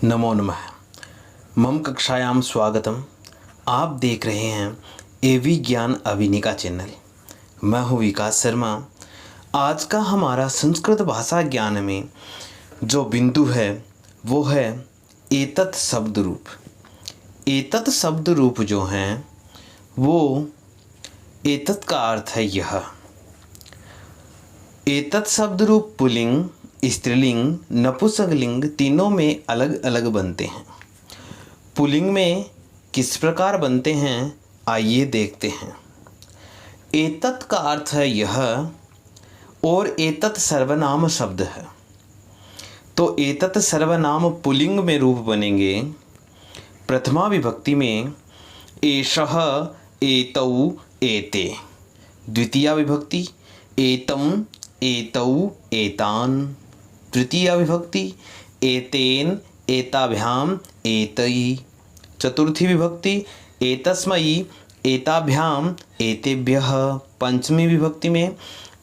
नमो नमः। मम कक्षायां स्वागतम। आप देख रहे हैं एवी ज्ञान अविनिका चैनल। मैं हूँ विकास शर्मा। आज का हमारा संस्कृत भाषा ज्ञान में जो बिंदु है वो है एतत् शब्द रूप। एतत् शब्द रूप जो हैं वो एतत् का अर्थ है यह। एतत् शब्द रूप पुल्लिंग, स्त्रीलिंग, नपुंसकलिंग तीनों में अलग अलग बनते हैं। पुल्लिंग में किस प्रकार बनते हैं आइए देखते हैं। एतत् का अर्थ है यह और एतत् सर्वनाम शब्द है। तो एतत् सर्वनाम पुल्लिंग में रूप बनेंगे प्रथमा विभक्ति में एषः, एतौ, एते। द्वितीया विभक्ति एतम, एतौ, एतान। तृतीया विभक्ति एतेन, एताभ्याम, एतैः। चतुर्थी विभक्ति एतस्मै, एताभ्याम, एतेभ्यः। पंचमी विभक्ति में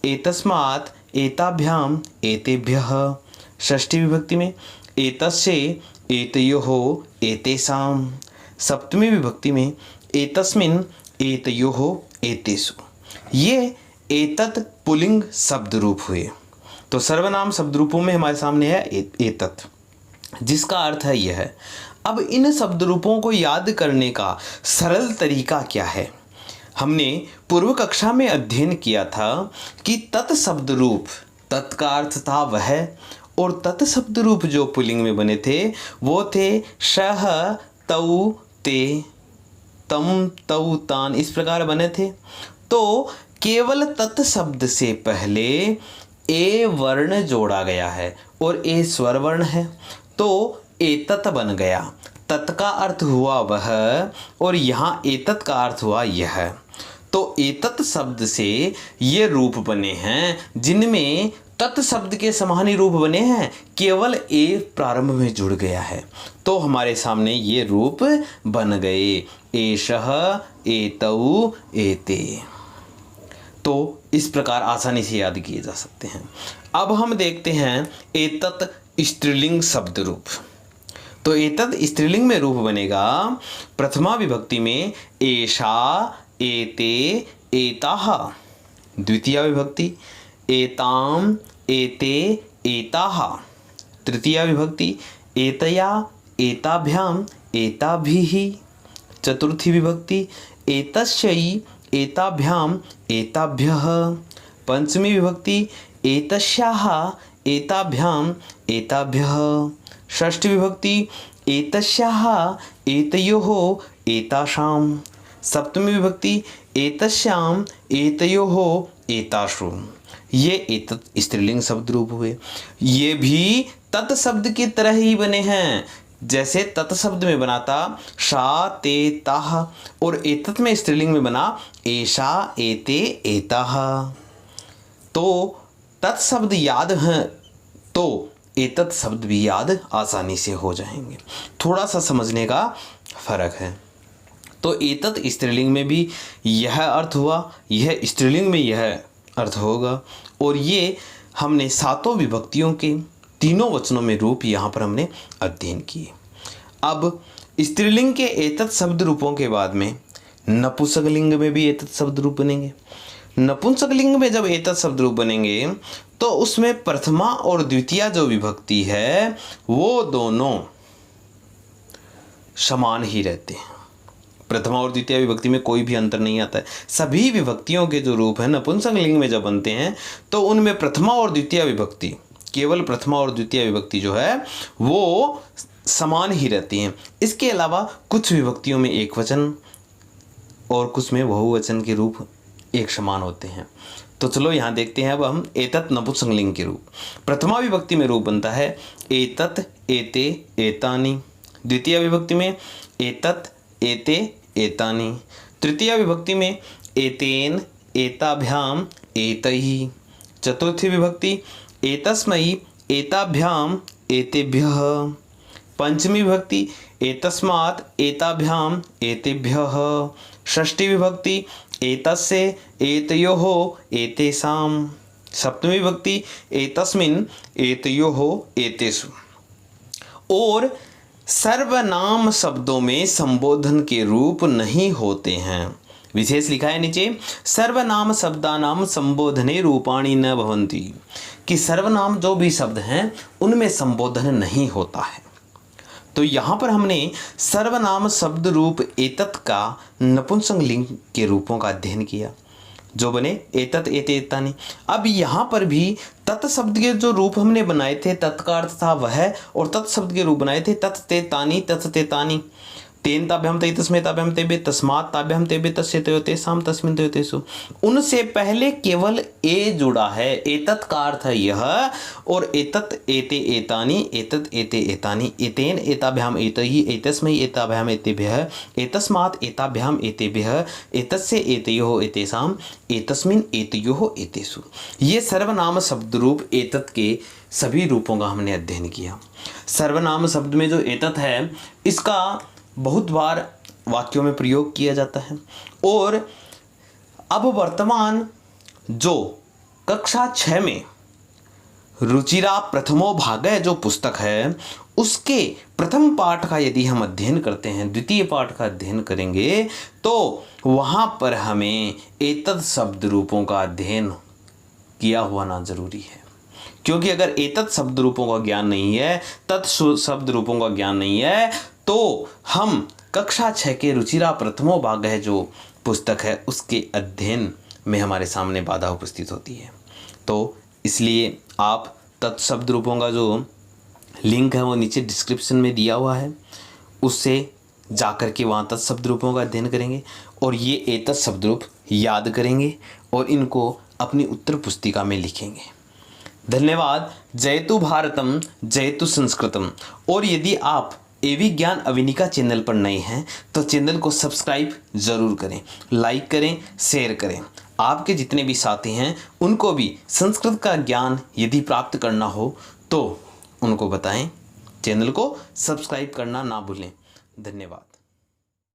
एतस्मात्, एताभ्याम, एतेभ्यः। षष्ठी विभक्ति में एतस्य, एतयोः, एतेषां। सप्तमी विभक्ति में एतस्मिन्, एतयोः, एतेषु। ये एतत् पुल्लिंग शब्द रूप हुए। तो सर्वनाम शब्द रूपों में हमारे सामने है एतत्, जिसका अर्थ है यह। अब इन शब्द रूपों को याद करने का सरल तरीका क्या है? हमने पूर्व कक्षा में अध्ययन किया था कि तत् शब्द रूप, तत् का अर्थ था वह, और तत् शब्द रूप जो पुल्लिंग में बने थे वो थे सः, तौ, ते, तम, तौ, तान। इस प्रकार बने थे। तो केवल तत् शब्द से पहले ए वर्ण जोड़ा गया है और ए स्वर वर्ण है, तो एतत् बन गया। तत् का अर्थ हुआ वह और यहाँ एतत् का अर्थ हुआ यह। तो एतत् शब्द से ये रूप बने हैं जिनमें तत् शब्द के समान ही रूप बने हैं, केवल ए प्रारंभ में जुड़ गया है। तो हमारे सामने ये रूप बन गए एषः, एतौ, एते। तो इस प्रकार आसानी से याद किए जा सकते हैं। अब हम देखते हैं एतत् स्त्रीलिंग शब्द रूप। तो एतत् स्त्रीलिंग में रूप बनेगा प्रथमा विभक्ति में एषा, एते, एताः। द्वितीया विभक्ति एताम, एते, एताः। तृतीया विभक्ति एतया, एताभ्याम, एताभिः। चतुर्थी विभक्ति एतस्यै, एताभ्याम, एताभ्यः। पंचमी विभक्ति एतस्याः, एताभ्याम, एताभ्यः। षष्ठी विभक्ति एतस्याः, एतयोः, एतासां। सप्तमी विभक्ति एतस्याम, एतयोः, एतासु। ये एतत् स्त्रीलिंग शब्द रूप हुए। ये भी तत् शब्द की तरह ही बने हैं। जैसे तत् शब्द में बना था सा, ते, ताः, और एतत् में स्त्रीलिंग में बना एषा, एते, एताः। तो तत् शब्द याद हैं तो एतत् शब्द भी याद आसानी से हो जाएंगे। थोड़ा सा समझने का फर्क है। तो एतत् स्त्रीलिंग में भी यह अर्थ हुआ, यह स्त्रीलिंग में यह अर्थ होगा। और ये हमने सातों विभक्तियों के तीनों वचनों में रूप यहाँ पर हमने अध्ययन किए। अब स्त्रीलिंग के एतत् शब्द रूपों के बाद में नपुंसकलिंग में भी एतत् शब्द रूप बनेंगे। नपुंसकलिंग में जब एतत् शब्द रूप बनेंगे तो उसमें प्रथमा और द्वितीया जो विभक्ति है वो दोनों समान ही रहते हैं। प्रथमा और द्वितीय विभक्ति में कोई भी अंतर नहीं आता है। सभी विभक्तियों के जो रूप है नपुंसकलिंग में जब बनते हैं तो उनमें प्रथमा और द्वितीय विभक्ति, केवल प्रथमा और द्वितीय विभक्ति जो है वो समान ही रहती हैं। इसके अलावा कुछ विभक्तियों में एक वचन और कुछ में बहुवचन के रूप एक समान होते हैं। तो चलो यहाँ देखते हैं अब हम एतत् नपुंसकलिंग के रूप। प्रथमा विभक्ति में रूप बनता है एतत्, एते, एतानि। द्वितीय विभक्ति में एतत्, एते, एतानि। तृतीय विभक्ति में एतेन, एताभ्याम, एतैः। चतुर्थी विभक्ति एतस्मै, एताभ्याम, एतेभ्यः। पंचमी विभक्ति एतस्मात्, एताभ्याम, एतेभ्यः। षष्ठी विभक्ति एतस्य, एतयोः, एतेषां। सप्तमी विभक्ति एतस्मिन्, एतयोः, एतेषु। और सर्वनाम शब्दों में संबोधन के रूप नहीं होते हैं। विशेष लिखा है नीचे, सर्वनाम शब्दानाम संबोधने रूपाणि न भवन्ति, कि सर्वनाम जो भी शब्द हैं उनमें संबोधन नहीं होता है। तो यहाँ पर हमने सर्वनाम शब्द रूप एतत् का नपुंसक लिंग के रूपों का अध्ययन किया, जो बने एतत् एते एतानि। अब यहाँ पर भी तत् शब्द के जो रूप हमने बनाए थे, तत् का अर्थ था वह, और तत् शब्द के रूप बनाए थे तत् ते तानि, तत् ते तानि, तेन ताभ्याम ते तस्मै ताभ्याम तेबे, तस्मात् ताभ्याम तेबे, तस्य तयो तेषां तस्मिन् तयो तेषु। उनसे पहले केवल ए जुड़ा है, एतत् का अर्थ है यह, और एतत् एते एतानि, एतत् एते एतानि, एतेन एताभ्याम एतैहि, एतस्मै एताभ्याम एतेभ्यः, एतस्मात् एताभ्याम एतेभ्यः, एतस्य एतयोः एतेषां, एतस्मिन् एतयोः एतेषु। ये सर्वनाम शब्द रूप एतत् के सभी रूपों का हमने अध्ययन किया। सर्वनाम शब्द में जो एतत् है, इसका बहुत बार वाक्यों में प्रयोग किया जाता है। और अब वर्तमान जो कक्षा 6 में रुचिरा प्रथमो भाग जो पुस्तक है, उसके प्रथम पाठ का यदि हम अध्ययन करते हैं, द्वितीय पाठ का अध्ययन करेंगे, तो वहाँ पर हमें एतत् शब्द रूपों का अध्ययन किया हुआ ना जरूरी है। क्योंकि अगर एतत् शब्द रूपों का ज्ञान नहीं है, तत् शब्द रूपों का ज्ञान नहीं है, तो हम कक्षा 6 के रुचिरा प्रथमो भाग है जो पुस्तक है, उसके अध्ययन में हमारे सामने बाधा उपस्थित होती है। तो इसलिए आप तत् शब्द रूपों का जो लिंक है वो नीचे डिस्क्रिप्शन में दिया हुआ है, उससे जाकर के वहाँ तत् शब्द रूपों का अध्ययन करेंगे और ये एतत् शब्द रूप याद करेंगे और इनको अपनी उत्तर पुस्तिका में लिखेंगे। धन्यवाद। जयतु भारतम, जयतु संस्कृतम। और यदि आप एवी ज्ञान अविनिका चैनल पर नए हैं तो चैनल को सब्सक्राइब जरूर करें, लाइक करें, शेयर करें। आपके जितने भी साथी हैं उनको भी संस्कृत का ज्ञान यदि प्राप्त करना हो तो उनको बताएं। चैनल को सब्सक्राइब करना ना भूलें। धन्यवाद।